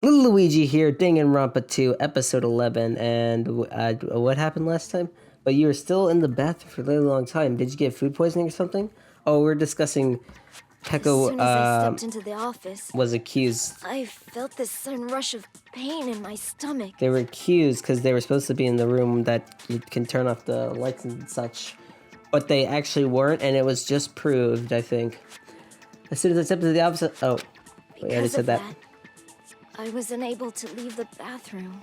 Luigi here, Danganronpa 2, episode 11, and what happened last time? But you were still in the bathroom for a really long time. Did you get food poisoning or something? Oh, we're discussing Peko, As soon as I stepped into the office, was accused. I felt this sudden rush of pain in my stomach. They were accused because they were supposed to be in the room that you can turn off the lights and such. But they actually weren't, and it was just proved, I think. As soon as I stepped into the office, oh, wait, I already said that. I was unable to leave the bathroom,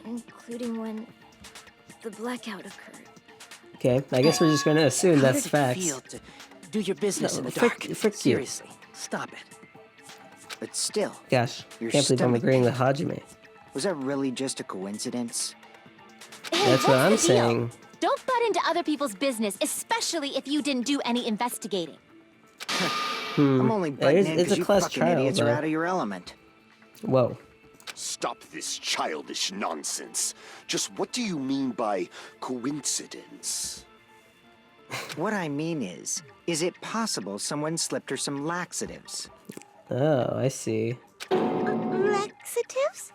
including when the blackout occurred. Okay, I guess we're just going to assume that's facts. Feel to do your business in the dark? Seriously, stop it. But still, Gosh, your can't believe I'm stomach agreeing with Hajime. was that really just a coincidence? That's what I'm saying. Don't butt into other people's business, especially if you didn't do any investigating. I'm only butting in it's because a you class fucking trial, idiots though. are out of your element. Whoa. Stop this childish nonsense. Just what do you mean by coincidence? What I mean is it possible someone slipped her some laxatives? Oh, I see. Laxatives?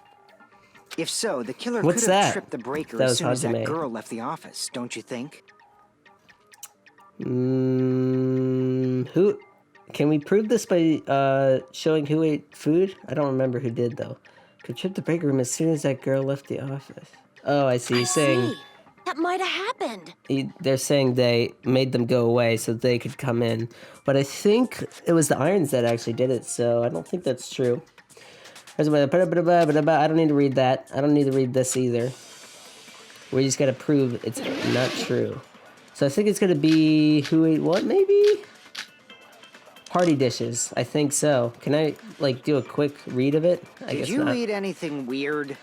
If so, the killer What's could have that? tripped the breaker That as was soon as that Hajime. girl left the office, don't you think? Who? Can we prove this by showing who ate food? I don't remember who did though. Could trip the break room as soon as that girl left the office. Oh, I see. He's saying That might have happened. they're saying they made them go away so they could come in, but I think it was the irons that actually did it. So I don't think that's true. I don't need to read that. I don't need to read this either. We just gotta prove it's not true. So I think it's gonna be who ate what, maybe? Party dishes. I think so. Can I, like, do a quick read of it? I Did guess you not. eat anything weird?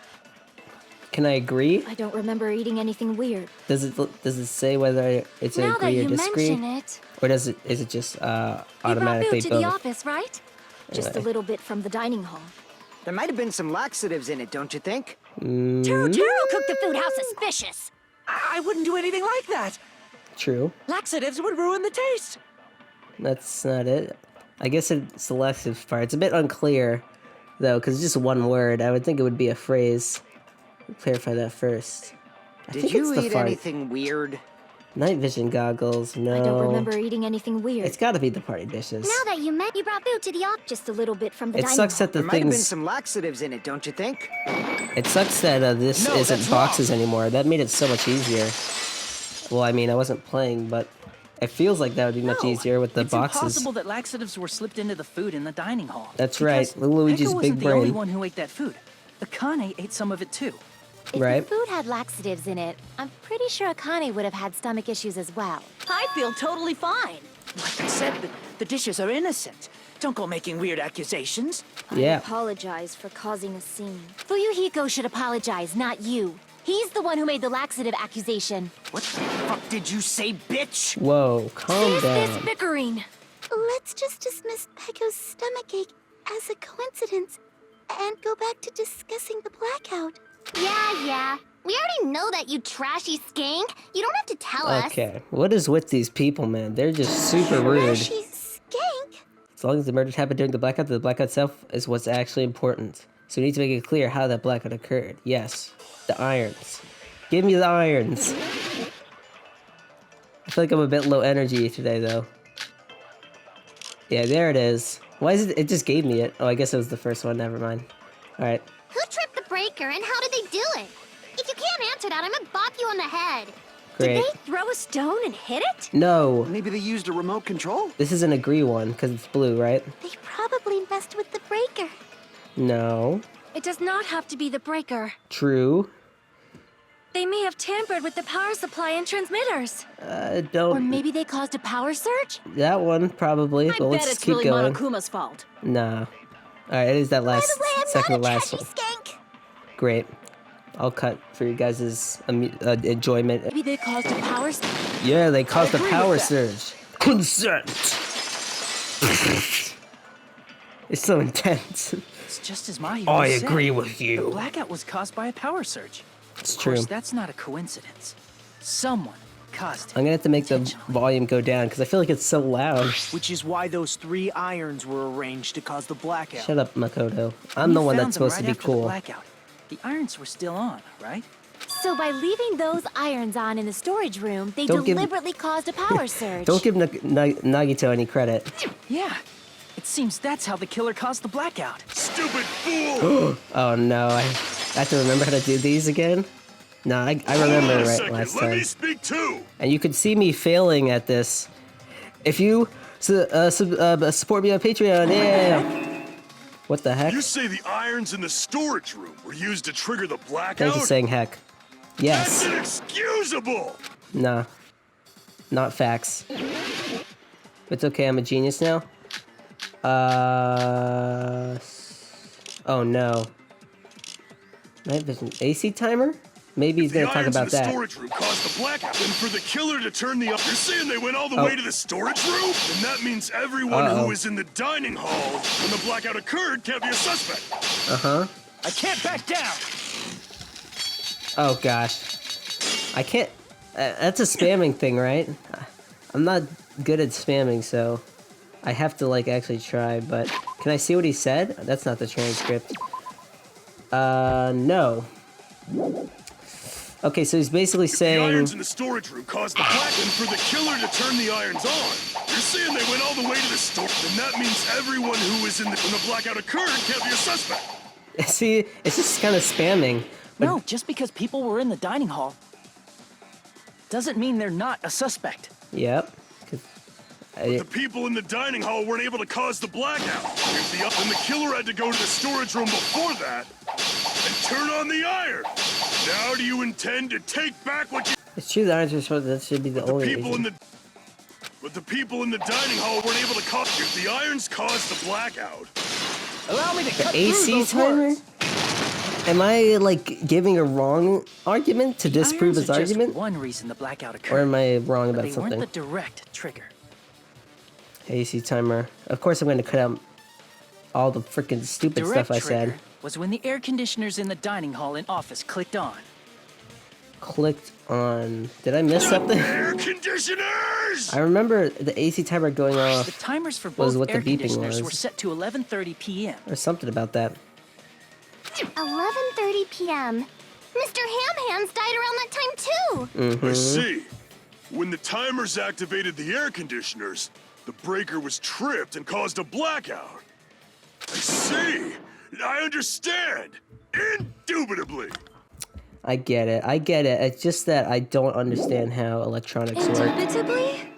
Can I agree? I don't remember eating anything weird. Does it say whether it's an Now that agree or you disagree? mention it, Or is it just you brought automatically food to the both? office, right? Just a Anyway. little bit from the dining hall. There might have been some laxatives in it, don't you think? Taro cooked the food. How suspicious! I wouldn't do anything like that. True. Laxatives would ruin the taste. That's not it. I guess it's the laxative part. It's a bit unclear, though, because it's just one word. I would think it would be a phrase. Clarify that first. I Did think you it's the eat fart. anything weird? Night vision goggles, no. I don't remember eating anything weird. It's gotta be the party dishes. Now that you brought food to the office. Just a little bit from the It dining sucks hall. that the There might have been things... some laxatives in it, don't you think? It sucks that this No, isn't that's boxes anymore. That made it so much easier. Well, I mean, I wasn't playing, but it feels like that would be much No, easier with the it's boxes. impossible that laxatives were slipped into the food in the dining hall. That's Because right, Luigi's Peko wasn't big the only brain. one who ate that food. Akane ate some of it too. If Right. the food had laxatives in it, I'm pretty sure Akane would have had stomach issues as well. I feel totally fine. Like I said, the dishes are innocent. Don't go making weird accusations. I Yeah. apologize for causing a scene. Fuyuhiko should apologize, not you. He's the one who made the laxative accusation. What the fuck did you say, bitch? Whoa, calm Cease down. this bickering. Let's just dismiss Pecco's stomachache as a coincidence and go back to discussing the blackout. Yeah. We already know that, you trashy skank. You don't have to tell us. Okay, what is with these people, man? They're just super rude. Trashy skank? As long as the murders happened during the blackout itself is what's actually important. So we need to make it clear how that blackout occurred. Yes, the irons. Give me the irons. I feel like I'm a bit low energy today, though. Yeah, there it is. Why is it? It just gave me it. Oh, I guess it was the first one. Never mind. All right. Who tripped the breaker and how did they do it? If you can't answer that, I'm gonna bop you on the head. Great. Throw a stone and hit it? No, Maybe they used a remote control? this is an agree one because it's blue, right? They probably messed with the breaker. No. It does not have to be the breaker. True. They may have tampered with the power supply and transmitters. Or Don't. maybe they caused a power surge? That one probably. But let's just keep going. Monokuma's fault. Nah. All right, it is that By last the way, I'm second to not a last trashy one. skank. Great. I'll cut for you guys' enjoyment. Maybe they caused a power surge. Yeah, they caused a agree power with that. surge. Consent. It's so intense. It's just as my I said. agree with The you. blackout was caused by a power surge. It's Of course, true. that's not a coincidence. Someone caused I'm gonna have to make the intentionally. volume go down because I feel like it's so loud. Which is why those 3 irons were arranged to cause the blackout. Shut up, Makoto. I'm You the one found that's them supposed right to be after the cool. blackout. The irons were still on, right? So by leaving those irons on in the storage room, they Don't give- deliberately caused a power surge. Don't give Nagito any credit. Yeah. It seems that's how the killer caused the blackout. Stupid fool! Oh no, I have to remember how to do these again? No, I remember Hold on a right second. last Let me time. speak too. And you could see me failing at this. If you support me on Patreon, yeah. What the heck? You say the irons in the storage room were used to trigger the blackout? Thank you for saying heck. Yes. That's inexcusable! Nah. Not facts. It's okay, I'm a genius now. Oh no. Night vision. AC timer? Maybe he's The gonna talk irons in about the that. storage room caused the blackout. And for the killer to turn the up, you're saying they went all the Oh. way to the storage room? And that means everyone Uh-oh. who was in the dining hall when the blackout occurred can't be a suspect. Uh-huh. I can't back down. Oh gosh. I can't... that's a spamming thing, right? I'm not good at spamming, so... I have to, like, actually try, but... Can I see what he said? That's not the transcript. No. Okay, so he's basically The saying... irons in the storage room caused the blackout. And for the killer to turn the irons on, you're saying they went all the way to the store. Then that means everyone who was in the when the blackout occurred can't be a suspect. See, it's just kind of spamming. But No, just because people were in the dining hall doesn't mean they're not a suspect. Yep. 'Cause The people in the dining hall weren't able to cause the blackout. Then the killer had to go to the storage room before that and turn on the iron. Now do you intend to take back what you... It's true, the irons are supposed. That should be the only People reason. in the... But the people in the dining hall weren't able to cause... If the irons caused the blackout... Allow me to cut through AC those timer? words. Am I like giving a wrong argument to disprove Irons his are just argument, one reason the blackout occurred. or am I wrong but about they something? weren't the direct trigger. AC timer. Of course, I'm going to cut out all the freaking stupid Direct stuff I trigger said. was when the air conditioners in the dining hall and office clicked on. Clicked on. Did I miss something? Air conditioners! I remember the AC timer going The off, timers for Was both what the air beeping conditioners was. were set to 11:30 p.m. or something about that. 11:30 p.m. Mr. Ham Hands died around that time too. I see. When the timers activated the air conditioners, the breaker was tripped and caused a blackout. I see. I understand. Indubitably. I get it. I get it. It's just that I don't understand how electronics work. Indubitably?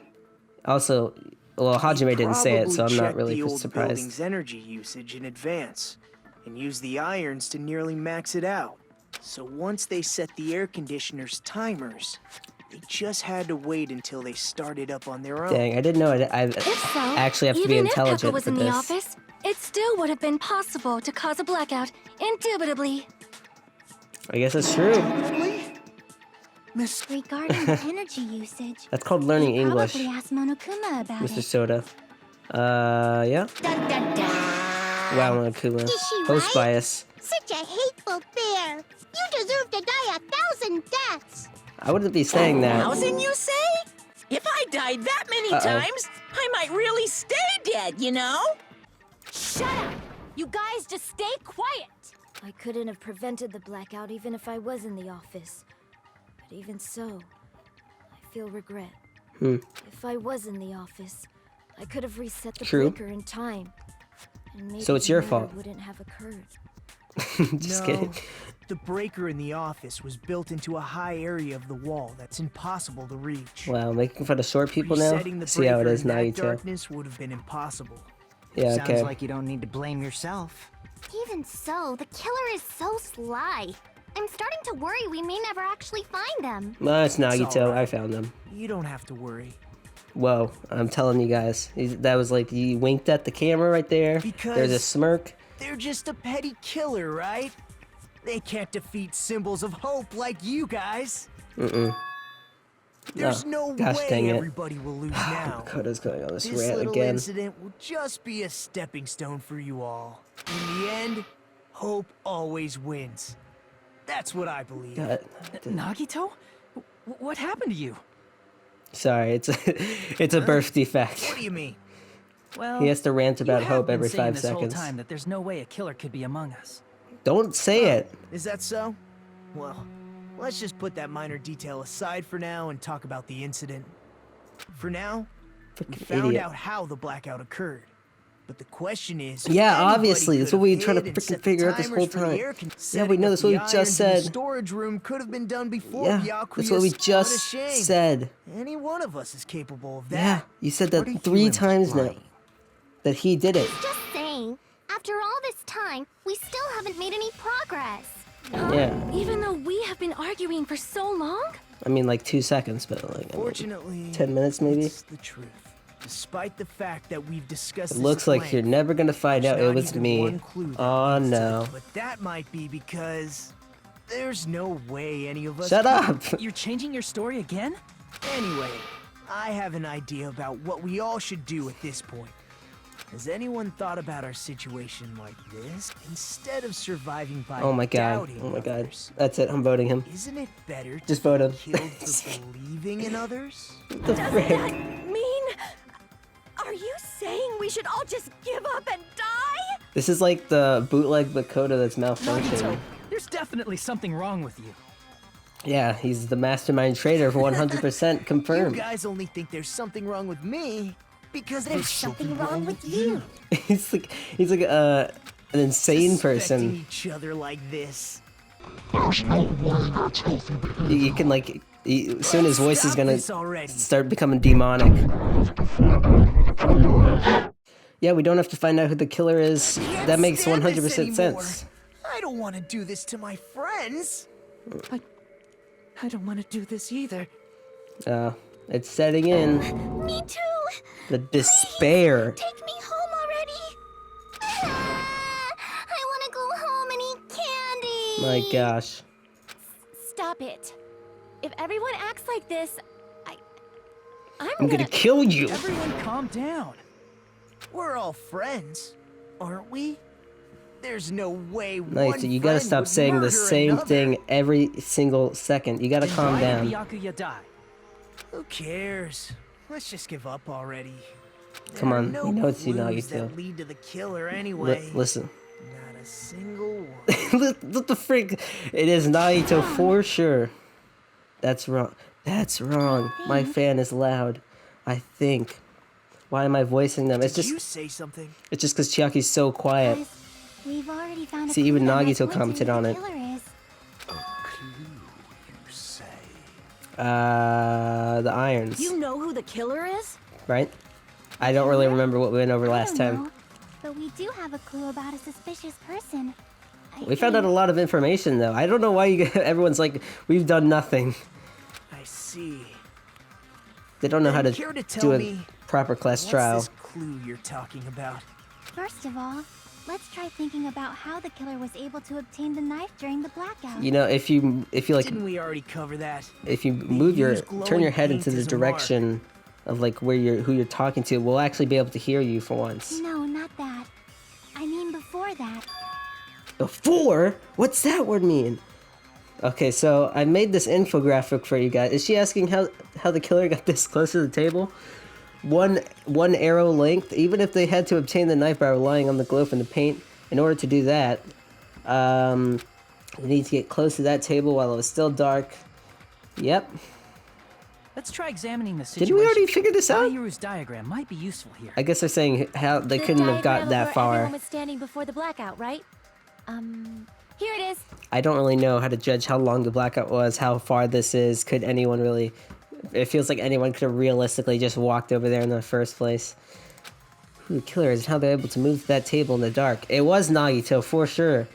Also, well, Hajime didn't say it, so I'm Probably not checked really the old surprised. building's energy usage in advance and used the irons to nearly max it out. So once they set the air conditioner's timers, they just had to wait until they started up on their own. Dang, I didn't know I If so, actually have to be even if intelligent Pekka was for in the this. office, it still would have been possible to cause a blackout. Indubitably. I guess that's true. Miss, Regarding the energy usage, That's called learning English, probably asked Monokuma about Mr. it. Soda. Yeah? Dun, dun, dun. Wow, Monokuma. Is she Host right? bias. Such a hateful bear. You deserve to die 1,000 deaths. I wouldn't be saying that. 1,000, you say? If I died that many times, I might really stay dead, you know? Shut up! You guys just stay quiet! I couldn't have prevented the blackout even if I was in the office. But even so, I feel regret. If I was in the office, I could have reset the True. breaker in time. And maybe So it's the your murder fault. wouldn't have occurred. Just no, kidding. the breaker in the office was built into a high area of the wall that's impossible to reach. Wow, making fun of short people now? Resetting the See how it breaker is, in that Nagito. darkness would have been impossible. Yeah, Sounds okay. like you don't need to blame yourself. Even so, the killer is so sly. I'm starting to worry we may never actually find them. No, it's Nagito. alright. I found them. You don't have to worry. Whoa, I'm telling you guys. That was like, he winked at the camera right there. There's a Because- smirk. They're just a petty killer, right? They can't defeat symbols of hope like you guys. There's no gosh dang way it. everybody will lose now. Makoto's going on this This rant little again. incident will just be a stepping stone for you all. In the end, hope always wins. That's what I believe. God. Nagito? What happened to you? Sorry, it's a birth defect. What do you mean? Well, He has to rant about you have hope been every saying 5 this seconds. whole time that there's no way a killer could be among us. Don't say it. Is that so? Well, let's just put that minor detail aside for now and talk about the incident. For now, we Freaking found idiot. out how the blackout occurred. But the question is, Yeah, anybody obviously, that's what could we have trying to hid and freaking set the figure out this timers whole for the time. air con- Yeah, we setting know, up that's what the we irons just in the said. storage room could have been done before Yeah, Byakuya that's what we spun just a shame. said. Any one of us is capable of Yeah, that. you said What are that you 3 times now. implying? That he did it. Just saying, after all this time, we still haven't made any progress. Yeah. Even though we have been arguing for so long? I mean, like 2 seconds, but like I mean, Fortunately, 10 minutes maybe. it's the truth. Despite the fact that we've discussed It this looks at like you're length, never gonna find there's out it not was even me. one clue that Oh leads to no. it. But that might be because there's no way any of us. Shut up! You're changing your story again? Anyway, I have an idea about what we all should do at this point. Has anyone thought about our situation like this? Instead of surviving by Oh my god. doubting Oh my god. others, That's it, I'm voting him. isn't it better to Just vote him. be killed for believing in others? The frick? Mean? Are you saying we should all just give up and die? This is like the bootleg Makoto that's Nagito, malfunctioning. there's definitely something wrong with you. Yeah, he's the mastermind traitor, 100% You confirmed. guys only think there's something wrong with me because There's something wrong with you. he's like an insane Suspecting person. each other like this. You can like, soon his voice is Stop gonna this already. start becoming demonic. Yeah, we don't have to find out who the killer is. Can't That makes stand this 100% anymore. sense. I don't want to do this to my friends. I don't want to do this either. It's setting in. Me too. The despair. Take me home already. I want to go home and eat candy. My gosh. Stop it. If everyone acts like this, I'm gonna kill you. Everyone calm down. We're all friends, aren't we? There's no way Nice, one you gotta friend stop would saying the murder same another. thing every single second. You gotta calm Why down. did Byakuya die? Who cares? Let's just give up already. Come There are on, no we know it's you, clues Nagito. that lead to the killer anyway. Listen. Not a single one. What the frick? It is Nagito for sure. That's wrong. That's wrong. My fan is loud. I think. Why am I voicing them? It's Did you just say something? it's just because Chiaki's so quiet. Guys, we've already found a See, clue even that might Nagito point to commented who on the it. killer is. The irons, You know who the killer is? right? I don't really remember what we went over last I don't time. know, but we do have a clue about a suspicious person. We found out a lot of information though. I don't know why everyone's like, we've done nothing. I see. They don't know how to Then care to tell do a me proper class What's trial. this clue you're talking about? First of all, let's try thinking about how the killer was able to obtain the knife during the blackout. You know, if you like, Didn't we already cover that? if you move your use turn glowing your head paint into the as a mark. direction of like who you're talking to, we'll actually be able to hear you for once. No, not that. I mean before that. Before? What's that word mean? Okay, so I made this infographic for you guys. Is she asking how the killer got this close to the table? One arrow length. Even if they had to obtain the knife by relying on the glow from the paint, in order to do that, they need to get close to that table while it was still dark. Yep. Let's try examining the situation. Did we already figure this out? Ayuru's diagram might be useful here. I guess they're saying how they The couldn't have got diagram of that where far. Everyone was standing before the blackout, right? Here it is. I don't really know how to judge how long the blackout was, how far this is. Could anyone really... It feels like anyone could have realistically just walked over there in the first place. Who the killer is and how they're able to move to that table in the dark. It was Nagito, for sure.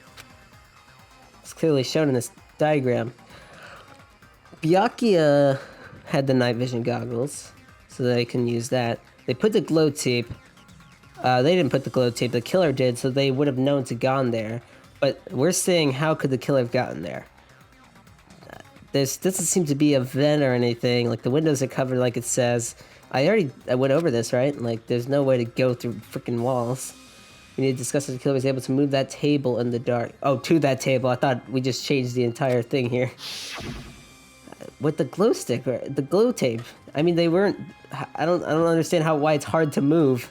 It's clearly shown in this diagram. Byakuya had the night vision goggles, so they can use that. They put the glow tape... they didn't put the glow tape, the killer did, so they would have known to gone there. But we're saying, how could the killer have gotten there? There doesn't seem to be a vent or anything. Like, the windows are covered like it says. I went over this, right? Like, there's no way to go through freaking walls. We need to discuss if the killer was able to move that table in the dark. Oh, to that table. I thought we just changed the entire thing here. with the glow stick or the glow tape. I mean, they weren't. I don't understand why it's hard to move.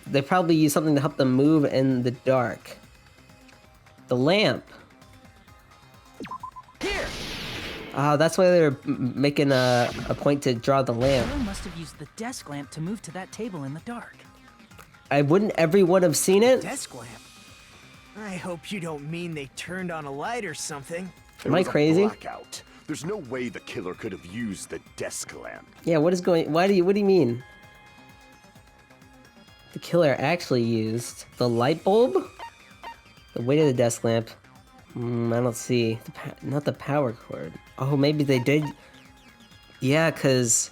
They probably use something to help them move in the dark. The lamp. Here! That's why they were making a point to draw the lamp. Killer must have used the desk lamp to move to that table in the dark. Wouldn't everyone have seen it? Desk lamp? I hope you don't mean they turned on a light or something. Am I crazy? Blackout. There's no way the killer could have used the desk lamp. Yeah, what do you mean? The killer actually used the light bulb? The weight of the desk lamp. I don't see. Not the power cord. Oh, maybe they did. Yeah, because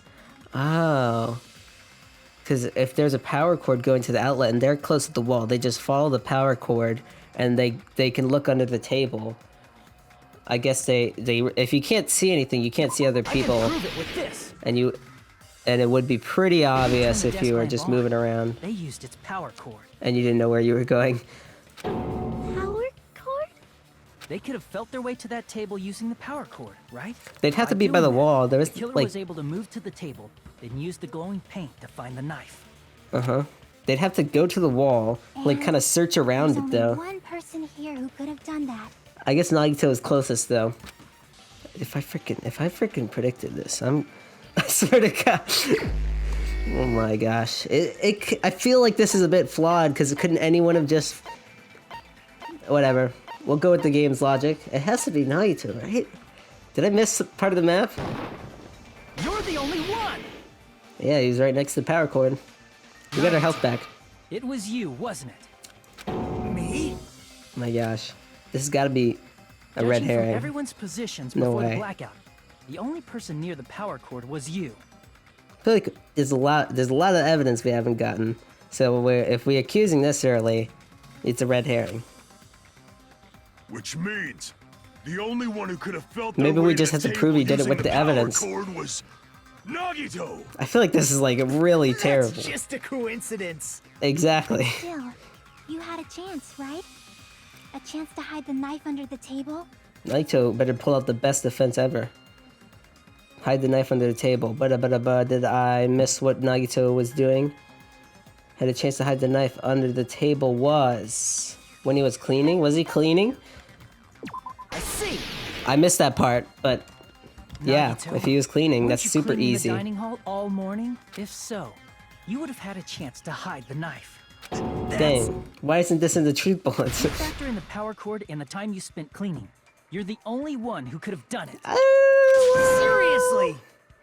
if there's a power cord going to the outlet and they're close to the wall, they just follow the power cord and they can look under the table. I guess they if you can't see anything, you can't see other people. I can prove it with this. And it would be pretty obvious if you were just moving around. They used its power cord. And you didn't know where you were going. Power cord? They could have felt their way to that table using the power cord, right? They'd have to be by the wall. There was the killer like was able to move to the table, then use the glowing paint to find the knife. They'd have to go to the wall, like kind of search around it though. There's only one person here who could have done that. I guess Nagito is closest though. If I freaking predicted this, I swear to God. Oh my gosh. I feel like this is a bit flawed because couldn't anyone have just... Whatever. We'll go with the game's logic. It has to be Nagito, right? Did I miss part of the map? You're the only one! Yeah, he was right next to the power cord. We got our health back. It was you, wasn't it? Me? Oh my gosh. This has got to be a red Judging from herring. everyone's positions No before way. the blackout, the only person near the power cord was you. I feel like there's a lot of evidence we haven't gotten. So if we're accusing this early, it's a red herring. Which means the only one who could have felt Maybe their we way just to have to the prove he table did it with using the power evidence. cord was Nagito. I feel like this is like really terrible. That's just a coincidence. Exactly. Still, you had a chance, right? A chance to hide the knife under the table? Nagito better pull out the best defense ever. Hide the knife under the table. Did I miss what Nagito was doing? Had a chance to hide the knife under the table was... When he was cleaning? Was he cleaning? I see. I missed that part, but... Yeah, Nagito, if he was cleaning, weren't that's you super cleaning easy. the dining hall all morning? If so, you would have had a chance to hide the knife. Dang. Why isn't this in the truth bullets? Factor in the power cord and the time you spent cleaning. You're the only one who could have done it. Seriously?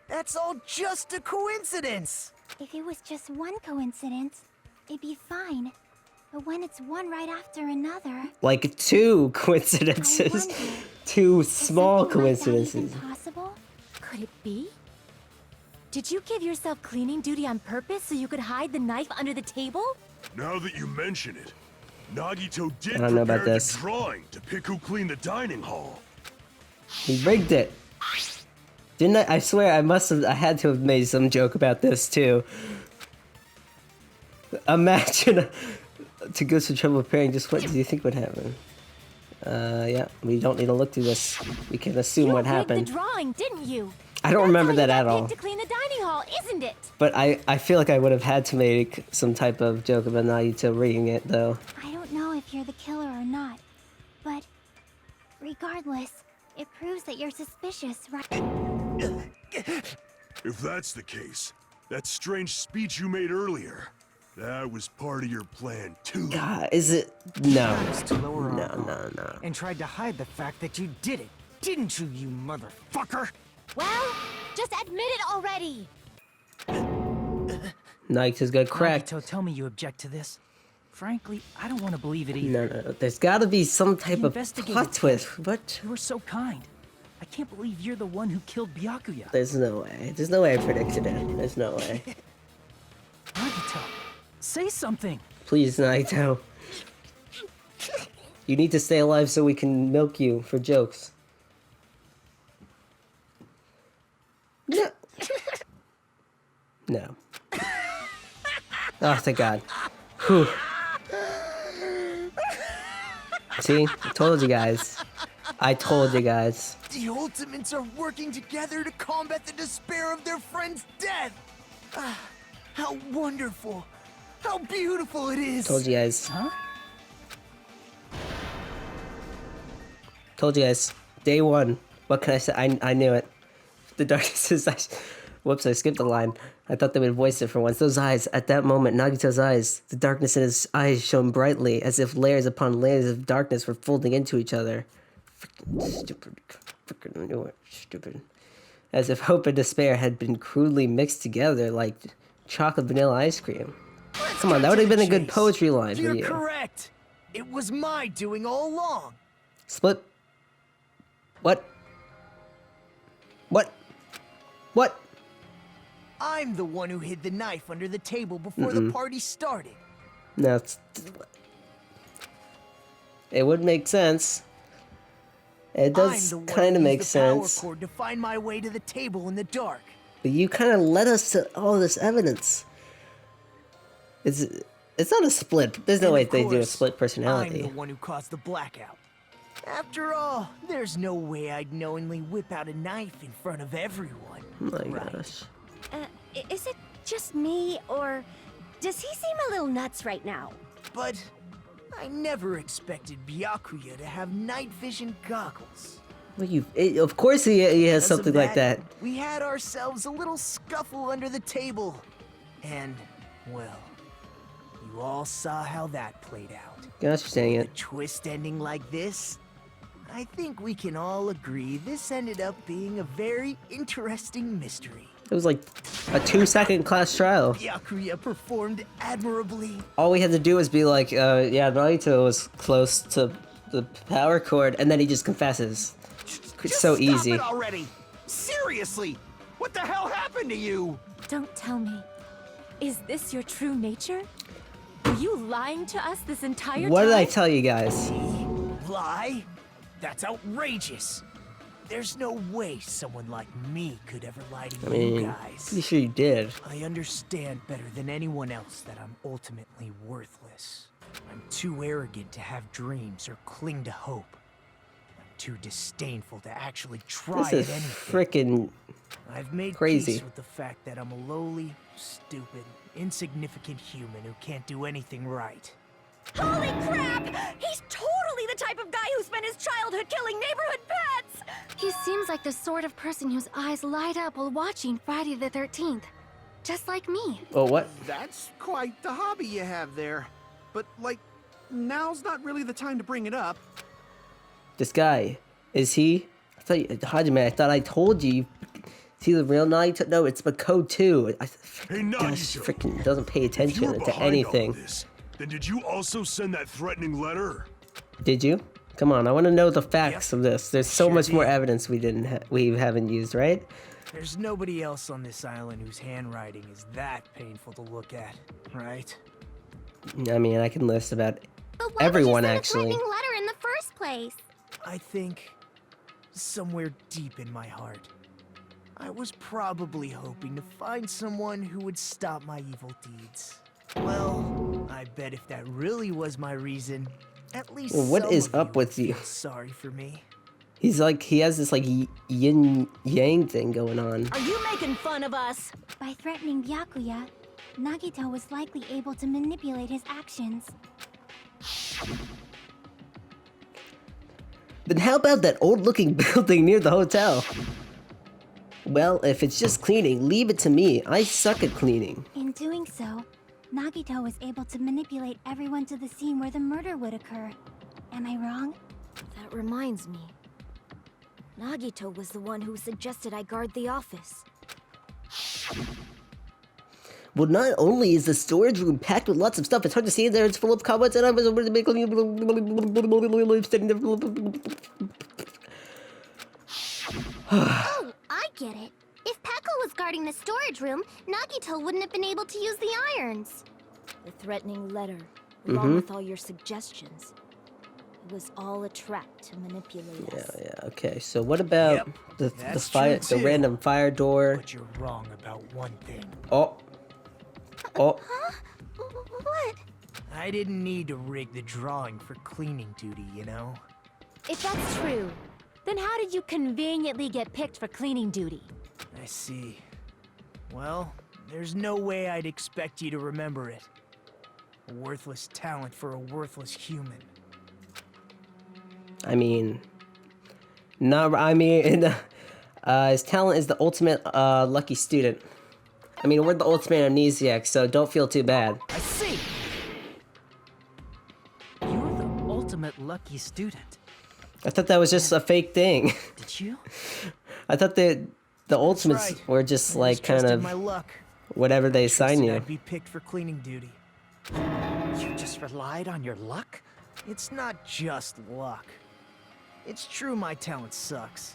That's all just a coincidence. If it was just one coincidence, it'd be fine. But when it's one right after another... Like two coincidences. I wonder, Two is small something like that coincidences. even possible? Could it be? Did you give yourself cleaning duty on purpose so you could hide the knife under the table? Now that you mention it, Nagito did I don't know about prepare this. the drawing to pick who cleaned the dining hall. He rigged it. Didn't I? I swear I had to have made some joke about this too. Imagine to go through trouble preparing, just what do you think would happen? Yeah, we don't need to look through this. We can assume what You rigged happened. the drawing, didn't you? I don't remember that That's at how you all. got picked to clean the dining hall, isn't it? But I feel like I would have had to make some type of joke about Nagito rigging it though. I don't know if you're the killer or not, but regardless, it proves that you're suspicious, right? If that's the case, that strange speech you made earlier, that was part of your plan too. God, is it? No. To lower No, our guard no, no. And tried to hide the fact that you did it, didn't you, you motherfucker? Well, just admit it already. Nagito's got cracked. Nagito, tell me you object to this. Frankly, I don't want to believe it either. No. There's got to be some type The of investigative plot twist. team. What? You were so kind. I can't believe you're the one who killed Byakuya. There's no way. There's no way I predicted it. There's no way. Nagito, say something. Please, Nagito. You need to stay alive so we can milk you for jokes. No. No. Oh, thank God. Whew. See? I told you guys. I told you guys. The Ultimates are working together to combat the despair of their friend's death. Ah, how wonderful. How beautiful it is. Told you guys. Huh? Told you guys. Day one. What can I say? I knew it. The darkness is eyes. Whoops, I skipped the line. I thought they would voice it for once. Those eyes, at that moment, Nagito's eyes, the darkness in his eyes shone brightly, as if layers upon layers of darkness were folding into each other. Freaking stupid. Freaking knew it. Stupid. As if hope and despair had been crudely mixed together like chocolate vanilla ice cream. Come on, that would have been a good poetry line for you. You're correct. It was my doing all along. Split. What? What? What? I'm the one who hid the knife under the table before the party started. No, it would make sense. It does kind of make sense. Power cord to find my way to the table in the dark. But you kind of led us to all this evidence. It's not a split. There's no way they do a split personality. I'm the one who caused the blackout. After all, there's no way I'd knowingly whip out a knife in front of everyone. Oh my gosh. Is it just me, or does he seem a little nuts right now? But I never expected Byakuya to have night vision goggles. Well, of course he has something like that. We had ourselves a little scuffle under the table. And, well, you all saw how that played out. Gosh, dang it. A twist ending like this, I think we can all agree this ended up being a very interesting mystery. It was like a 2-second class trial. Byakuya performed admirably. All we had to do was be like, yeah, Nagito was close to the power cord, and then he just confesses. It's so easy. Stop it already! Seriously! What the hell happened to you? Don't tell me. Is this your true nature? Were you lying to us this entire time? What did I tell you guys? Lie? That's outrageous. There's no way someone like me could ever lie to you guys. Pretty sure you did. I understand better than anyone else that I'm ultimately worthless. I'm too arrogant to have dreams or cling to hope. I'm too disdainful to actually try This at is anything. freaking I've made crazy. peace with the fact that I'm a lowly, stupid, insignificant human who can't do anything right. Holy crap! He's totally the type of guy who spent his childhood killing neighborhood pets! He seems like the sort of person whose eyes light up while watching Friday the 13th. Just like me. Oh, what? That's quite the hobby you have there. But, like, now's not really the time to bring it up. This guy, is he? I thought Hajime, I thought I told you. Is he the real Nagito? No, it's Mako too. Hey, Nagito. Freaking doesn't pay If you were attention to behind anything. all this, then did you also send that threatening letter? Did you? Come on, I want to know the facts of this. There's so Sure much more did. evidence we haven't used, right? There's nobody else on this island whose handwriting is that painful to look at, right? I mean, I can list about But why everyone would you send actually. a threatening letter in the first place? I think somewhere deep in my heart, I was probably hoping to find someone who would stop my evil deeds. Well, I bet if that really was my reason, at least Well, what some is of up would with you? feel sorry for me. He's like, he has this like yin yang thing going on. Are you making fun of us? By threatening Byakuya, Nagito was likely able to manipulate his actions. Then how about that old looking building near the hotel? Well, if it's just cleaning, leave it to me. I suck at cleaning. In doing so, Nagito was able to manipulate everyone to the scene where the murder would occur. Am I wrong? That reminds me. Nagito was the one who suggested I guard the office. Well, not only is the storage room packed with lots of stuff, it's hard to see in there. It's full of cobwebs, and I was over to make. Oh, I get it. If Peko was guarding the storage room, Nagito wouldn't have been able to use the irons. The threatening letter, along with all your suggestions. It was all a trap to manipulate us. Yeah, okay. So what about the that's fire, true the too. random fire door? But you're wrong about one thing. Oh. What? I didn't need to rig the drawing for cleaning duty, you know? If that's true, Then how did you conveniently get picked for cleaning duty? I see. Well, there's no way I'd expect you to remember it. A worthless talent for a worthless human. I mean, no, I mean, his talent is the ultimate lucky student. I mean, we're the ultimate amnesiac, so don't feel too bad. I see. You're the ultimate lucky student. I thought that was just a fake thing. Did you? I thought that the ultimates right. were just I like kind trusted of my luck. whatever they assign Trusted you. I'd be picked for cleaning duty. You just relied on your luck? It's not just luck. It's true my talent sucks,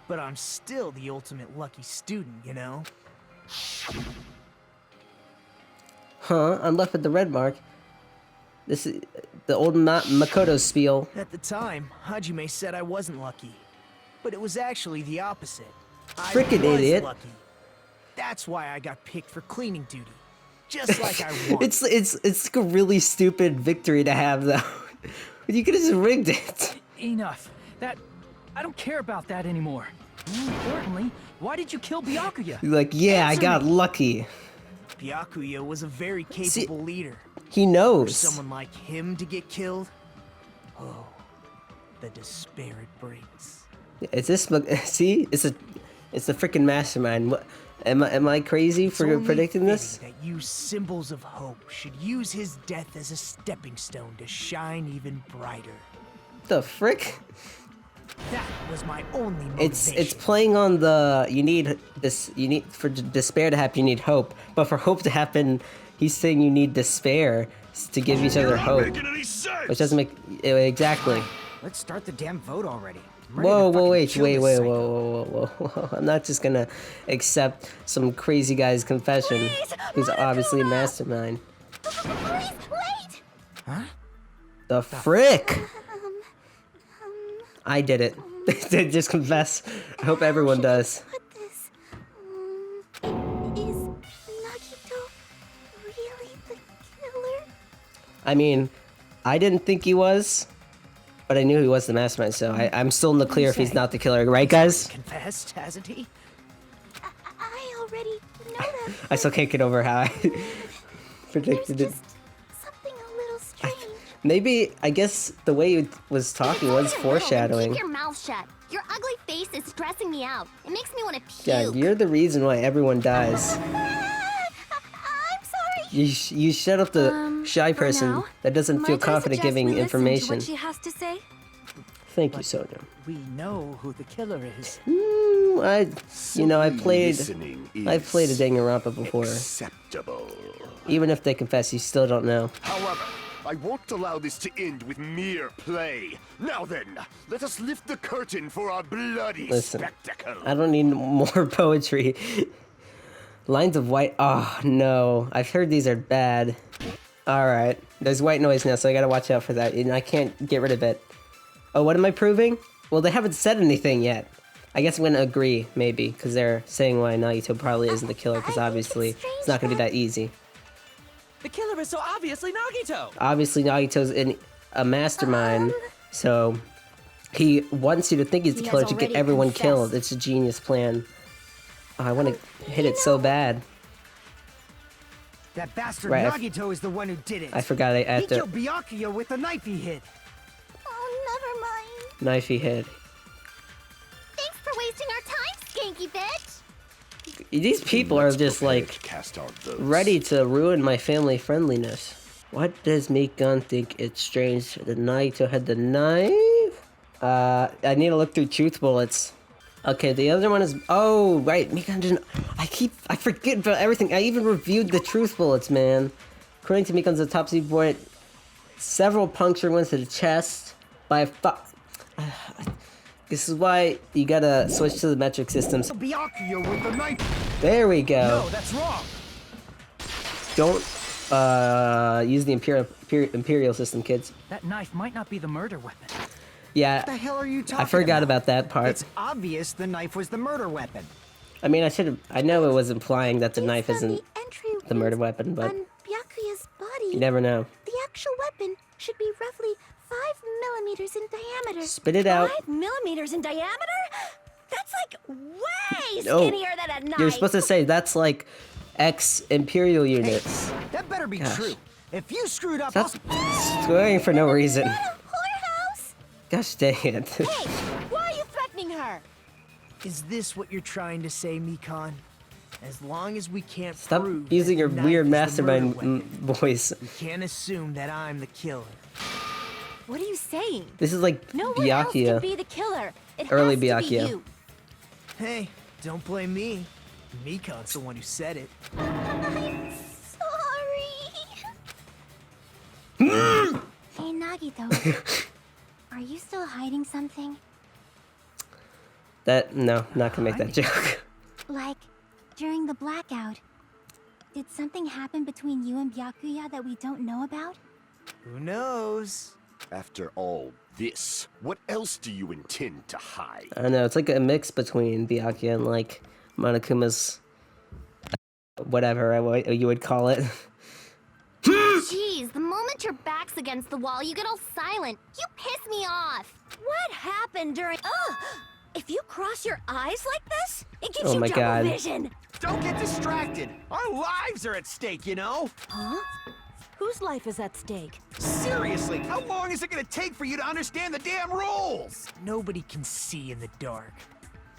but I'm still the ultimate lucky student, you know? Huh? I'm left with the red mark. This is the old Makoto spiel. At the time, Hajime said I wasn't lucky, but it was actually the opposite. Frickin' I was idiot. lucky. That's why I got picked for cleaning duty, just like I wanted. It's like a really stupid victory to have though. You could have just rigged it. Enough. I don't care about that anymore. More importantly, why did you kill Byakuya? You're like, yeah, I Answer got me. lucky. Byakuya was a very capable leader. He For knows. someone like him to get killed, oh, the despair it brings. Is this see? It's the freaking mastermind. What am I crazy It's for only predicting this? fitting that you symbols of hope should use his death as a stepping stone to shine even brighter. The frick? That was my only motivation. It's playing on the you need for despair to happen you need hope, but for hope to happen, he's saying you need despair to give each other You're not hope, making any sense. which doesn't make exactly. Let's start the damn vote already. Whoa, wait, whoa. I'm not just gonna accept some crazy guy's confession who's obviously a mastermind. Please, wait! Huh? The frick? I did it. Just confess. I hope everyone does. Put this. Is Nagito really the killer? I mean, I didn't think he was, but I knew he was the mastermind, so I'm still in the clear if he's not the killer, right, guys? Confessed, hasn't he? I already know that. I still can't get over how I predicted There's it. just something a little strange. Maybe, I guess the way he was talking was foreshadowing. Keep your mouth shut. Your ugly face is stressing me out. It makes me want to puke. Yeah, you're the reason why everyone dies. I'm sorry. You shut up the shy person now, that doesn't feel might I confident suggest giving we listen to information. what she has to say? Thank you, Sonia. We know who the killer is. I played Listening I've played a is Danganronpa before. acceptable. Even if they confess, you still don't know. However, I won't allow this to end with mere play. Now then, let us lift the curtain for our bloody Listen, spectacle. I don't need more poetry. Lines of white. Oh no, I've heard these are bad. All right, there's white noise now, so I gotta watch out for that, and I can't get rid of it. Oh, what am I proving? Well, they haven't said anything yet. I guess I'm gonna agree, maybe, because they're saying why Nagito probably isn't the killer, because obviously it's not gonna be that easy. The killer is so obviously Nagito! Obviously, Nagito's a mastermind, so he wants you to think he's the He killer has to get already everyone confessed. killed. It's a genius plan. Oh, I want to hit it so bad. That bastard Right, Nagito is the one who did it. I forgot I He had to killed Byakuya with the knife he hid. Oh, never mind. knife he hid. Thanks for wasting our time, skanky bitch. These people are just like Cast our votes. ready to ruin my family friendliness. What does Mikon think it's strange that Nagito had the knife? I need to look through truth bullets. Okay, the other one is, oh, right, Mikon didn't, I forget about everything. I even reviewed the truth bullets, man. According to Mikon's autopsy report, several puncture wounds to the chest by this is why you gotta switch to the metric systems. Byakuya with the knife. There we go. No, that's wrong. Don't use the imperial system, kids. That knife might not be the murder weapon. Yeah, What the hell are you talking I forgot about? about that part. It's obvious the knife was the murder weapon. I mean, I know it was implying that the knife Based on isn't the entry the murder wounds weapon, but on Byakuya's body, you never know. the actual weapon should be roughly millimeters in diameter. Spit it out. 5 millimeters in diameter? That's like way No. skinnier than a knife. You're supposed to say that's like X imperial units. That better be Gosh. true. If you screwed up, That's swearing for no reason. Whorehouse? Gosh dang it. Hey, why are you threatening her? Is this what you're trying to say, Mikan? As long as we can't Stop prove using that your the knife weird is the mastermind murder weapon, voice. we can't assume that I'm the killer. What are you saying? This is like No one else can Byakuya. be the killer. It Early has to be Byakuya. you. Hey, don't blame me. Mikan's the one who said it. I'm sorry. Hey, Nagito. Are you still hiding something? No, not gonna make that joke. Like, during the blackout, did something happen between you and Byakuya that we don't know about? Who knows? After all this, what else do you intend to hide? I don't know, it's like a mix between Byakuya and like Monokuma's whatever you would call it. Jeez, the moment your back's against the wall, you get all silent. You piss me off. What happened during... Ugh! If you cross your eyes like this, it gives Oh you my double God. vision. Don't get distracted. Our lives are at stake, you know? Huh? Whose life is at stake? Seriously, how long is it gonna take for you to understand the damn rules? Nobody can see in the dark,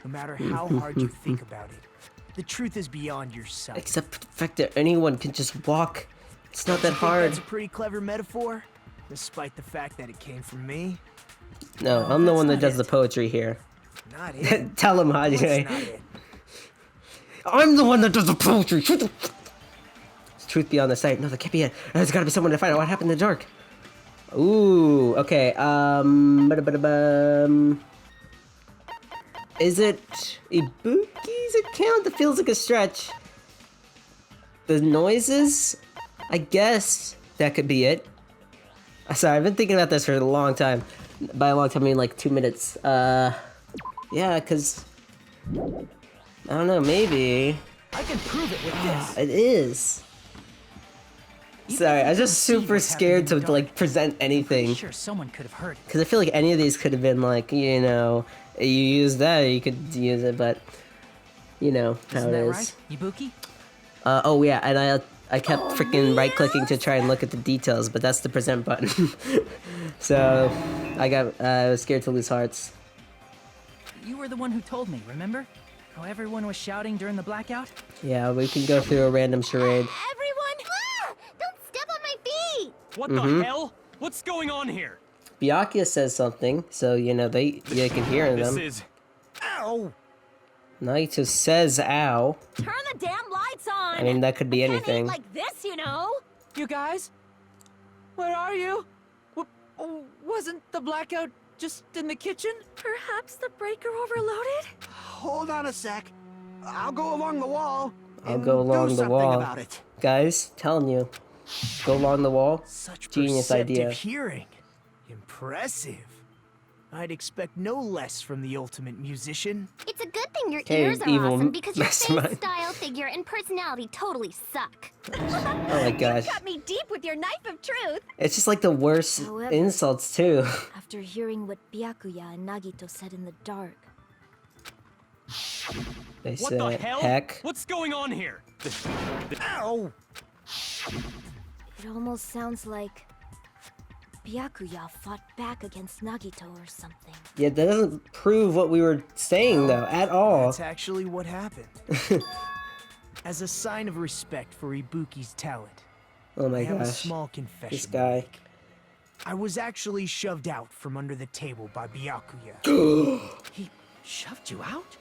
no matter how hard you think about it. The truth is beyond your sight. Except for the fact that anyone can just walk. It's not that Think hard. That's a pretty clever metaphor, despite the fact that it came from me. No, I'm the that's one that not does it. the poetry here. Not it. Tell him, That's Hajime. not it. I'm the one that does the poetry. Truth beyond the sight. No, that can't be it. There's gotta be someone to find out what happened in the dark. Ooh, okay. Is it Ibuki's account? That feels like a stretch. The noises? I guess that could be it. Sorry, I've been thinking about this for a long time. By a long time, I mean like 2 minutes. Yeah, because... I don't know, maybe... I can prove it with this. It is. Sorry, I was just super scared to like present anything. Sure, someone could have heard it. Because I feel like any of these could have been like, you know, you use that, or you could use it, but you know how Isn't it that is. right, Ibuki? Oh yeah, and I kept freaking right-clicking to try and look at the details, but that's the present button. So I was scared to lose hearts. You were the one who told me, remember? How everyone was shouting during the blackout? Yeah, we can go through a random charade. Everyone, don't step on my feet. What the hell? What's going on here? Byakuya says something, so you know you can hear them. This is... Ow! Nagito says "ow." Turn the damn lights on. I mean, that could be Can't eat anything. like this, you know. You guys? Where are you? Wasn't the blackout just in the kitchen? Perhaps the breaker overloaded? Hold on a sec. I'll go along the wall. I'll and go along do the something wall. about it. Guys, telling you, go along the wall. Such Genius perceptive idea. hearing. Impressive. I'd expect no less from the ultimate musician. It's a good thing your Okay, ears are evil awesome because your mastermind. face, style, figure, and personality totally suck. Oh my gosh. Got me deep with your knife of truth. It's just like the worst However- insults too. After hearing what Byakuya and Nagito said in the dark, They What said, the hell? heck. What's going on here? Ow! it almost sounds like Byakuya fought back against Nagito or something. Yeah, that doesn't prove what we were saying though, at all. That's actually what happened. As a sign of respect for Ibuki's talent, Oh my I have a gosh. small confession This to guy. make. I was actually shoved out from under the table by Byakuya. He shoved you out?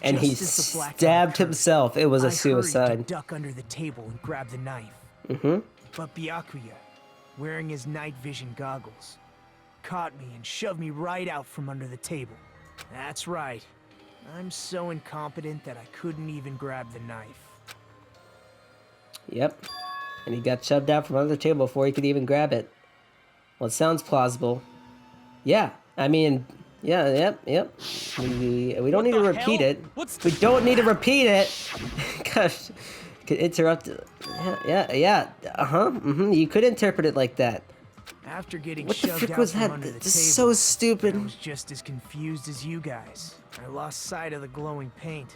And he Just as the blackout stabbed occurred, himself. It was I a hurried suicide. to duck under the table and grab the knife. Mm-hmm. But Byakuya, wearing his night vision goggles, caught me and shoved me right out from under the table. That's right. I'm so incompetent that I couldn't even grab the knife. Yep. And he got shoved out from under the table before he could even grab it. Well, it sounds plausible. Yeah. I mean, yeah, yep. We don't need to repeat it. We don't need to repeat it. Gosh. Could interrupt. Yeah. You could interpret it like that. After getting What the shoved frick out was from that? under the This table, is so stupid. I was just as confused as you guys. I lost sight of the glowing paint,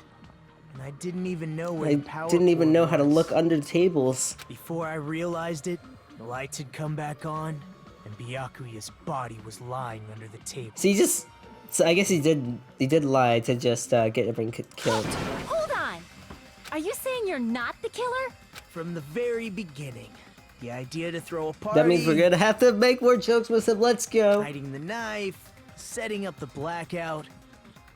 and I didn't even know where I the power didn't even cord know how to was. look under tables. Before I realized it, the lights had come back on, and Byakuya's body was lying under the table. So he just, so I guess he did lie to just get everyone killed. Hold on! Are you saying you're not the killer? From the very beginning, the idea to throw a party, That means we're gonna have to make more jokes with him. Let's go. hiding the knife, setting up the blackout,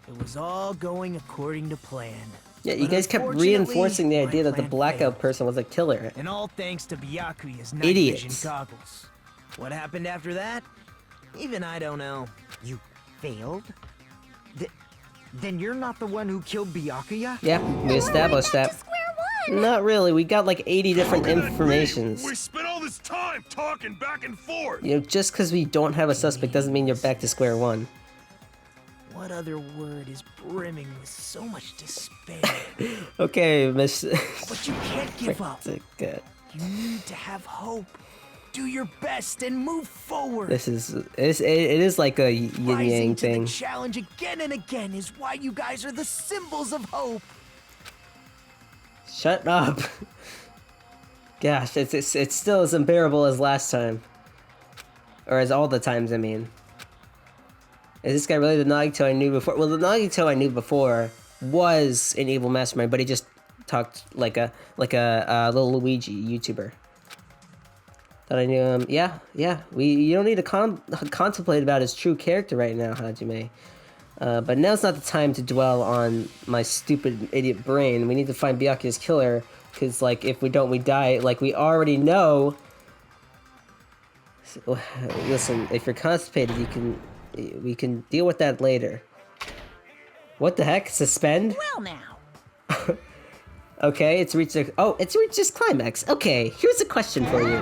it was all going according to plan. Yeah, you But guys kept unfortunately, reinforcing the my idea that the plan blackout failed. person was a killer. And all thanks to Byakuya's night Idiots. vision goggles. What happened after that? Even I don't know. You failed? Then you're not the one who killed Byakuya? Yeah, we established that. Not really. We got like 80 different How could that be? informations. We spent all this time talking back and forth. You know, just because we don't have a suspect doesn't mean you're back to square one. What other word is brimming with so much despair? Okay, Miss. But you can't give up. Good. You need to have hope. Do your best and move forward. It is like a yin Rising yang to thing. the challenge again and again is why you guys are the symbols of hope. Shut up. Gosh, it's still as unbearable as last time, or as all the times. I mean, is this guy really the Nagito I knew before? Well, the Nagito I knew before was an evil mastermind, but he just talked like a little Luigi YouTuber. That I knew him. Yeah. You don't need to contemplate about his true character right now, Hajime. But now's not the time to dwell on my stupid idiot brain. We need to find Byakuya's killer, because like if we don't, we die. Like we already know. So, listen, if you're constipated, we can deal with that later. What the heck? Suspend? Well now. Okay, it's reached its climax. Okay, here's a question for you.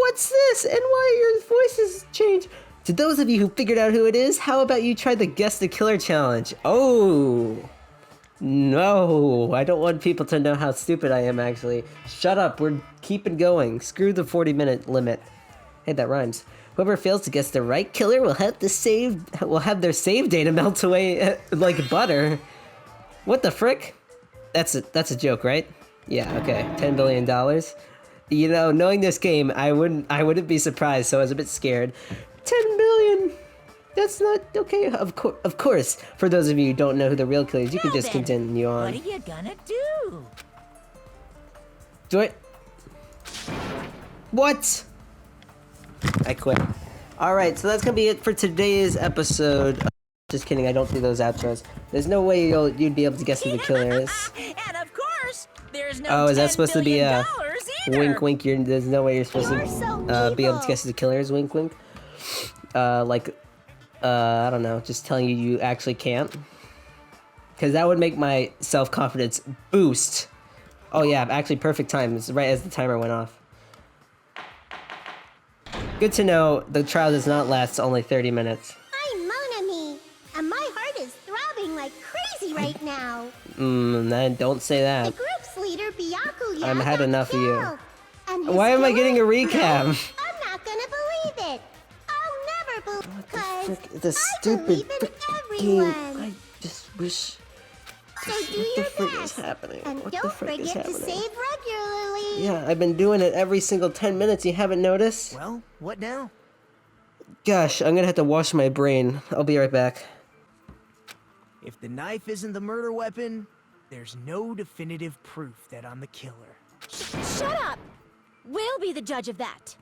What's this? And why are your voices changed? To those of you who figured out who it is, how about you try the Guess the Killer challenge? Oh! No, I don't want people to know how stupid I am, actually. Shut up, we're keeping going. Screw the 40-minute limit. Hey, that rhymes. Whoever fails to guess the right killer will have their save data melt away like butter. What the frick? That's a joke, right? Yeah, okay. $10 billion. You know, knowing this game, I wouldn't be surprised, so I was a bit scared. 10 billion! That's not okay. Of course, for those of you who don't know who the real killer is, you can just continue on. What are you gonna do? Do it. What? I quit. Alright, so that's gonna be it for today's episode. Just kidding, I don't do those outros. There's no way you'd be able to guess who the killer is. And of course, there's no Oh, is that $10 supposed to be billion a either. wink wink? There's no way you're supposed to be able to guess who the killer is, wink wink? I don't know, just telling you actually can't? Because that would make my self-confidence boost. Oh yeah, actually perfect time. It's right as the timer went off. Good to know the trial does not last only 30 minutes. I'm Monami, and my heart is throbbing like crazy right now. Don't say The that. group's leader, Byakuya, I've had got enough of you. killed. And his Why am I killer? getting a recap? I'm not gonna believe it. I'll never believe because The stupid believe in game. everyone. I just wish. So do What the your frick best. is happening? And What the don't frick is forget to happening? save regularly. Yeah, I've been doing it every single 10 minutes. You haven't noticed? Well, what now? Gosh, I'm gonna have to wash my brain. I'll be right back. If the knife isn't the murder weapon, there's no definitive proof that I'm the killer. Shut up! We'll be the judge of that.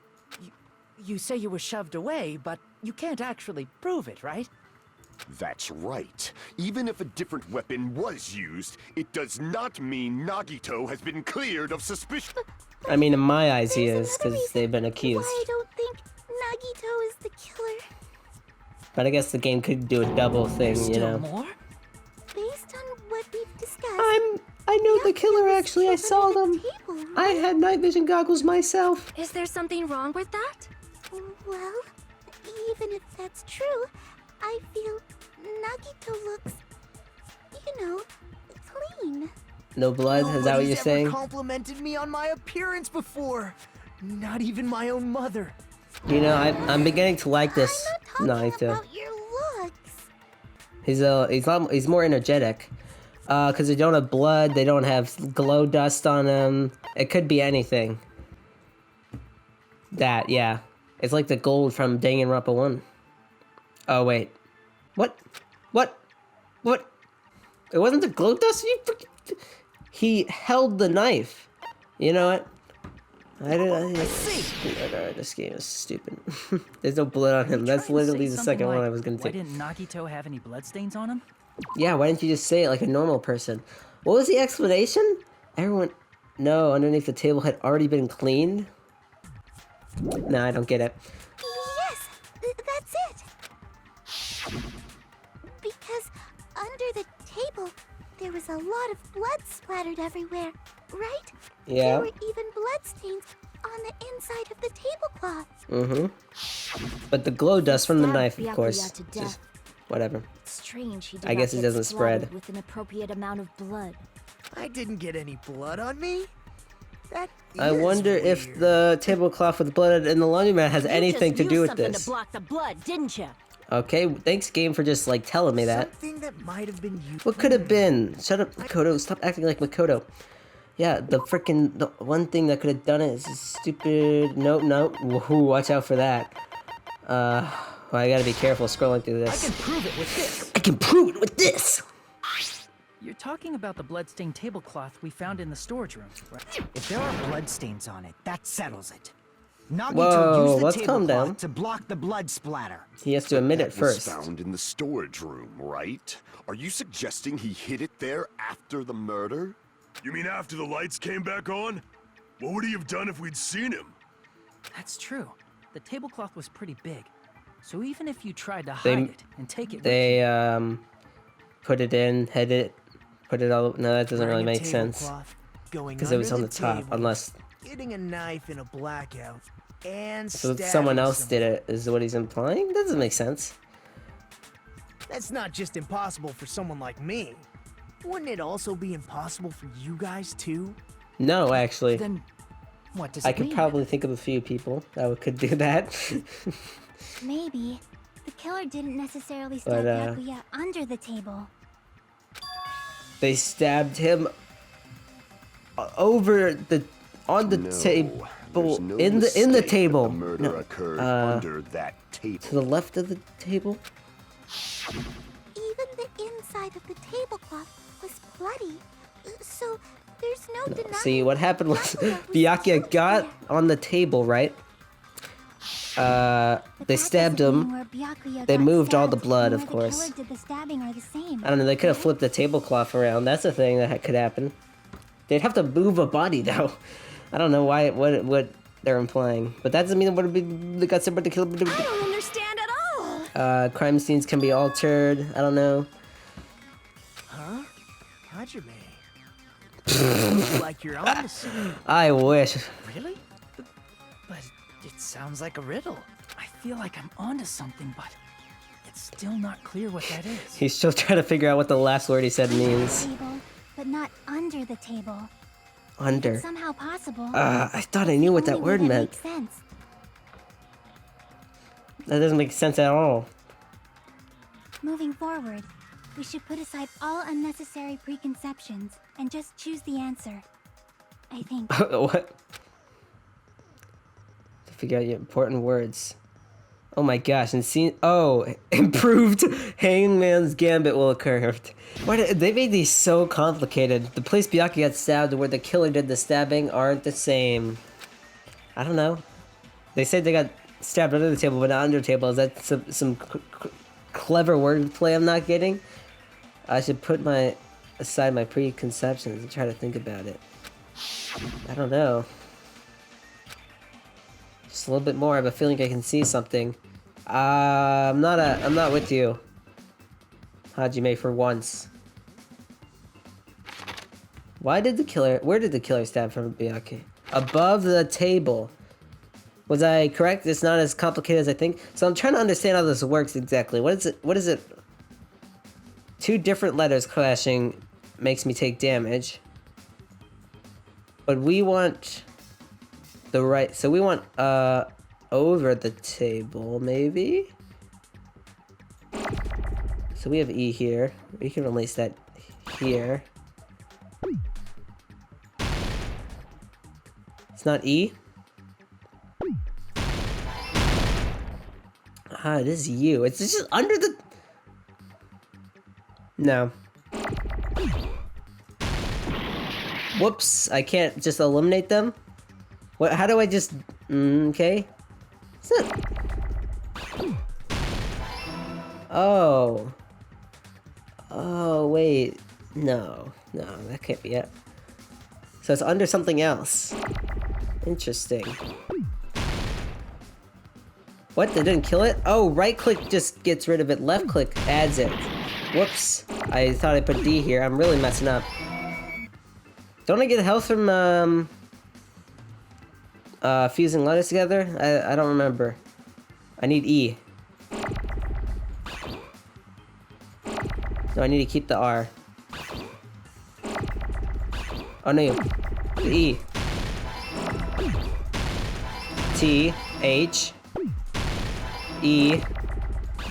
You say you were shoved away, but you can't actually prove it, right? That's right. Even if a different weapon was used, it does not mean Nagito has been cleared of suspicion. I mean, in my eyes, he There's is, another because reason they've been accused. Why I don't think Nagito is the killer. But I guess the game could do a double thing, you Still know. more? Based on what we've discussed, I know the killer, actually. I saw them. I had night vision goggles myself. Is there something wrong with that? Well, even if that's true, I feel Nagito looks, clean. No blood? Is that what Nobody's you're ever saying? complimented me on my appearance before. Not even my own mother. You know, I'm beginning to like this I'm not talking Nagito. about your looks. He's more energetic. Cause they don't have blood, they don't have glow dust on them. It could be anything. That, yeah. It's like the gold from Danganronpa 1. Oh wait. What? What? What? It wasn't the glow dust? He held the knife. You know what? I see. This game is stupid. There's no blood on him. That's literally the second one I was gonna take. Why didn't Nagito have any bloodstains on him? Yeah, why didn't you just say it like a normal person? What was the explanation? Everyone... No, underneath the table had already been cleaned? No, I don't get it. Yes, that's it. Because under the table, there was a lot of blood splattered everywhere, right? Yeah. There were even bloodstains on the inside of the tablecloth. Mm-hmm. But the glow dust from the knife, of course. Just whatever. Strange he did I guess not it get doesn't splattered spread. with an appropriate amount of blood. I didn't get any blood on me. That I is wonder if weird. the tablecloth with blood in the laundromat has anything to do with something this. to block the blood, didn't you? Okay, thanks game for just like telling me that. Something that might have been used. What could have been? Shut up, Makoto. Stop acting like Makoto. Yeah, the one thing that could have done it is this stupid... No. Woohoo, watch out for that. Well, I gotta be careful scrolling through I this. can prove it with this. I can prove it with this! You're talking about the bloodstained tablecloth we found in the storage room, right? If there are bloodstains on it, that settles it. Nagito Whoa, used the let's calm down. tablecloth to block the blood splatter. He has to admit it That was first. found in the storage room, right? Are you suggesting he hid it there after the murder? You mean after the lights came back on? What would he have done if we'd seen him? That's true. The tablecloth was pretty big. So even if you tried to They- hide it and take it with They, you, put it in, hid it, put it all... No, that doesn't really Wearing a make sense. tablecloth, going Because it was on under the top, table, unless... getting a knife in a blackout, and So stabbing someone else someone. did it, is what he's implying? That doesn't make sense. That's not just impossible for someone like me. Wouldn't it also be impossible for you guys too? No, actually. then what does I it could mean? probably think of a few people that could do that. Maybe. The killer didn't necessarily stab But, Yakuya under the table. They stabbed him over the... on the table... There's no in the mistake that table. The murder No, occurred under that to table. the left of the table? Even the inside of the tablecloth was bloody. So there's no denying. See, what happened was Yakuya Byakuya still got there. on the table, right? They The stabbed facts of him. where Byakuya They got moved all stabbed the blood, and of where course. The killer did the stabbing are the same. I don't know, they could have flipped the tablecloth around. That's a thing that could happen. They'd have to move a body, though. I don't know why, what they're implying. But that doesn't mean it would be the guts about the killer. I don't understand at all. Crime scenes can be altered. I don't know. Huh? Hajime. Looks like you're on to something. I wish. Really? But it sounds like a riddle. I feel like I'm onto something, but it's still not clear what that is. He's still trying to figure out what the last word he said means. Table, but not under the table. Under. Somehow possible. I thought I knew what that Only way word meant. Makes sense. That doesn't make sense at all. Moving forward, we should put aside all unnecessary preconceptions and just choose the answer. I think. What? To figure out your important words. Oh my gosh, and see, improved Hangman's Gambit will occur. They made these so complicated. The place Byakuya got stabbed and where the killer did the stabbing aren't the same. I don't know. They said they got stabbed under the table, but not under the table. Is that some clever wordplay I'm not getting? I should put aside my preconceptions and try to think about it. I don't know. Just a little bit more. I have a feeling I can see something. I'm not with you, Hajime, for once. Where did the killer stab from Byakuya? Above the table. Was I correct? It's not as complicated as I think. So I'm trying to understand how this works exactly. What is it? Two different letters clashing makes me take damage. But we want the right, so we want over the table, maybe? So we have E here. We can release that here. It's not E? Ah, it is U. It's just under the... No. Whoops, I can't just eliminate them? What? How do I just... okay. Oh. Oh, wait. No. No, that can't be it. So it's under something else. Interesting. What? They didn't kill it? Oh, right click just gets rid of it. Left click adds it. Whoops. I thought I put D here. I'm really messing up. Don't I get health from, fusing letters together? I don't remember. I need E. No, I need to keep the R. Oh no, the E. T, H, E,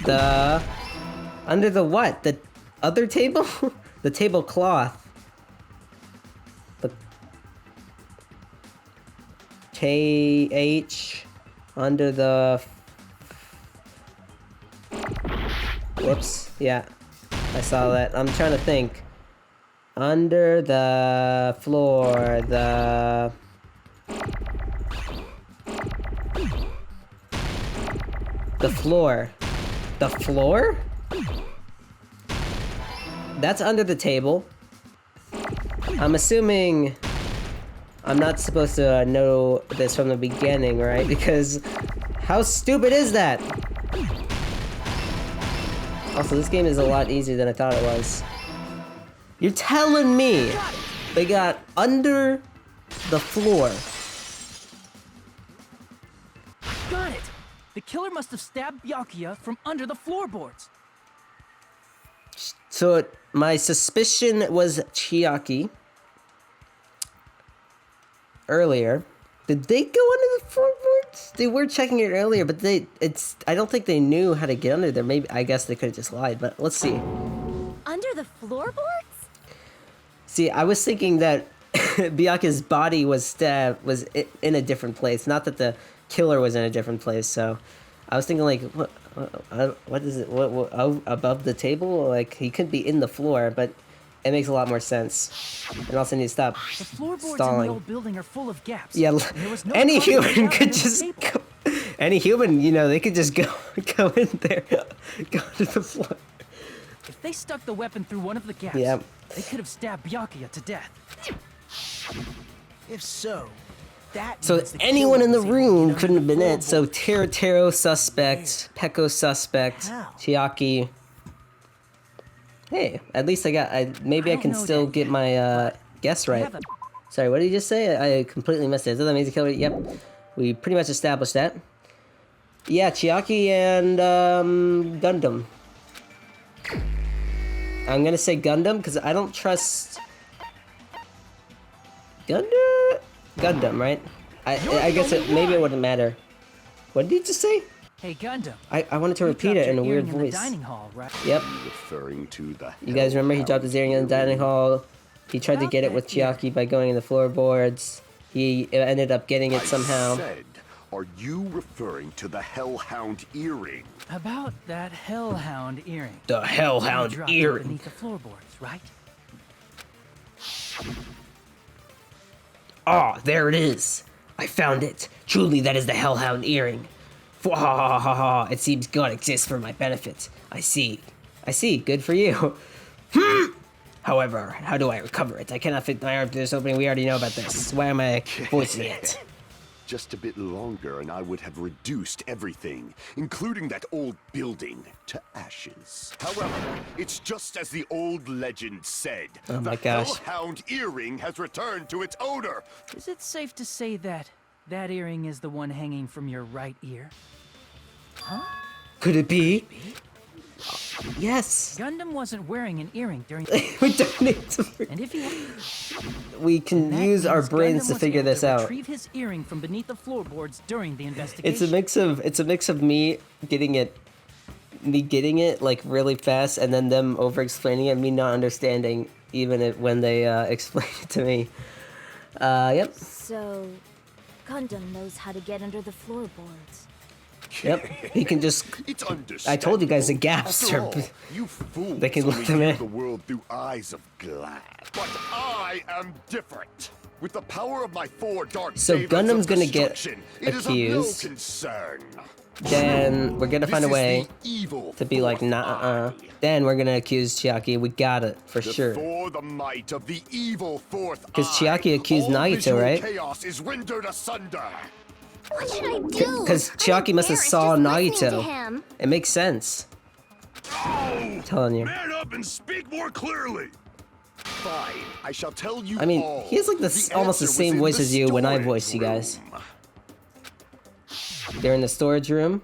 the... Under the what? The other table? The tablecloth. The... K, H, under the... Whoops, yeah. I saw that. I'm trying to think. Under the floor, the floor. The floor? That's under the table. I'm assuming I'm not supposed to know this from the beginning, right? Because how stupid is that? Also, this game is a lot easier than I thought it was. You're telling me they got under the floor. Got it! The killer must have stabbed Byakuya from under the floorboards. So my suspicion was Chiaki earlier. Did they go under the floorboards? They were checking it earlier, but I don't think they knew how to get under there. Maybe, I guess they could have just lied, but let's see. Under the floorboards? See, I was thinking that Byakuya's body was in a different place, not that the killer was in a different place. So I was thinking like, what is it? What above the table? Like he could be in the floor, but it makes a lot more sense. And also need to stop The floorboards stalling. in the old building are full of gaps. Yeah, There was no any carpet human down could under the just table. go. Any human, you know, they could just go in there, go to the floor. If they stuck the weapon through one of the gaps, Yeah. they could have stabbed Byakuya to death. If so, that So means the anyone killer in the was able to room get couldn't have under been the it. So floorboards. Tero suspect, Peko suspect, How? Chiaki. Hey, at least maybe I don't can know still that get yet, my guess I right. have a- Sorry, what did you just say? I completely missed it. Is that the amazing killer? Yep, we pretty much established that. Yeah, Chiaki and Gundam. I'm gonna say Gundam because I don't trust Gundam, right? I guess maybe it wouldn't matter. What did you just say? Hey, Gundam. I wanted to you repeat dropped it in a your weird earring in the voice. dining hall, right? Yep. Referring to the You guys remember he dropped his earring in the dining hall. He tried to About get it with that earring. Chiaki by going in the floorboards. He ended up getting it somehow. Said, are you referring to the Hellhound earring? About that hellhound earring. The Hellhound You dropped it earring. beneath the floorboards, right? Ah, there it is. I found it. Truly, that is the Hellhound earring. Ha ha ha ha. It seems God exists for my benefit. I see. Good for you. However, how do I recover it? I cannot fit my arm through this opening. We already know about this. Why am I voicing it? Just a bit longer and I would have reduced everything, including that old building, to ashes. However, it's just as the old legend said. Oh my the gosh. Hellhound earring has returned to its owner. Is it safe to say that that earring is the one hanging from your right ear? Could it be? Yes. Gundam wasn't wearing an earring during. We don't need to. And if he, We can that use our means brains Gundam to was figure able this to out. Retrieve his earring from beneath the floorboards during the investigation. It's a mix of me getting it like really fast, and then them over explaining it, and me not understanding even when they explain it to me. Yep. So, Gundam knows how to get under the floorboards. Yep. He can just. It's I told you guys the gaps After are. all, you fools They can only let them view in. the world through eyes of glass. But I am different. With the power of my 4 dark So devas Gundam's of gonna get destruction, it is of no accused. concern. Then we're gonna find a This is way the evil to be like, fourth nah, eye. Then we're gonna accuse Chiaki. We got it for sure. For the might of the evil fourth 'Cause eye, Chiaki accused all Nagito, visual right? chaos is rendered asunder. What should I do? Because Chiaki must have embarrassed saw just listening to Nagito. him. It makes sense. Oh, Telling you. man up and speak more clearly. Fine, I shall tell you I mean, all. he has like almost the answer was same in voice the as you when I storage voice you guys. room. They're in the storage room.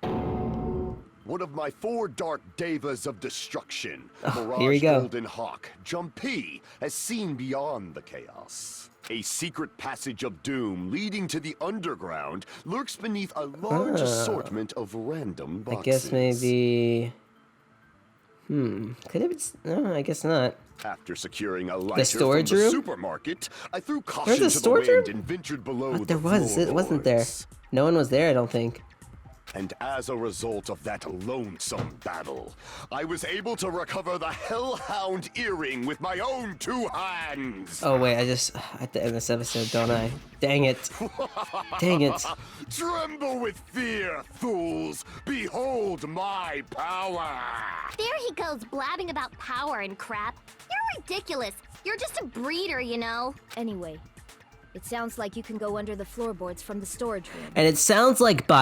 One of my 4 dark devas of destruction, Mirage here we go. Golden Hawk, Jumpy, has seen beyond the chaos. A secret passage of doom leading to the underground lurks beneath a large assortment of random boxes. I guess maybe. Could it be? No, I guess not. After securing a lighter storage from the room? supermarket, I threw Where's caution the to the storage wind room? and ventured below But there the was. It wasn't there. floorboards. No one was there, I don't think. And as a result of that lonesome battle, I was able to recover the Hellhound earring with my own 2 hands. Oh wait, I just at the end of this episode, don't I? Dang it! Dang it! Tremble with fear, fools! Behold my power! There he goes blabbing about power and crap. You're ridiculous. You're just a breeder, you know. Anyway, it sounds like you can go under the floorboards from the storage room. And it sounds like by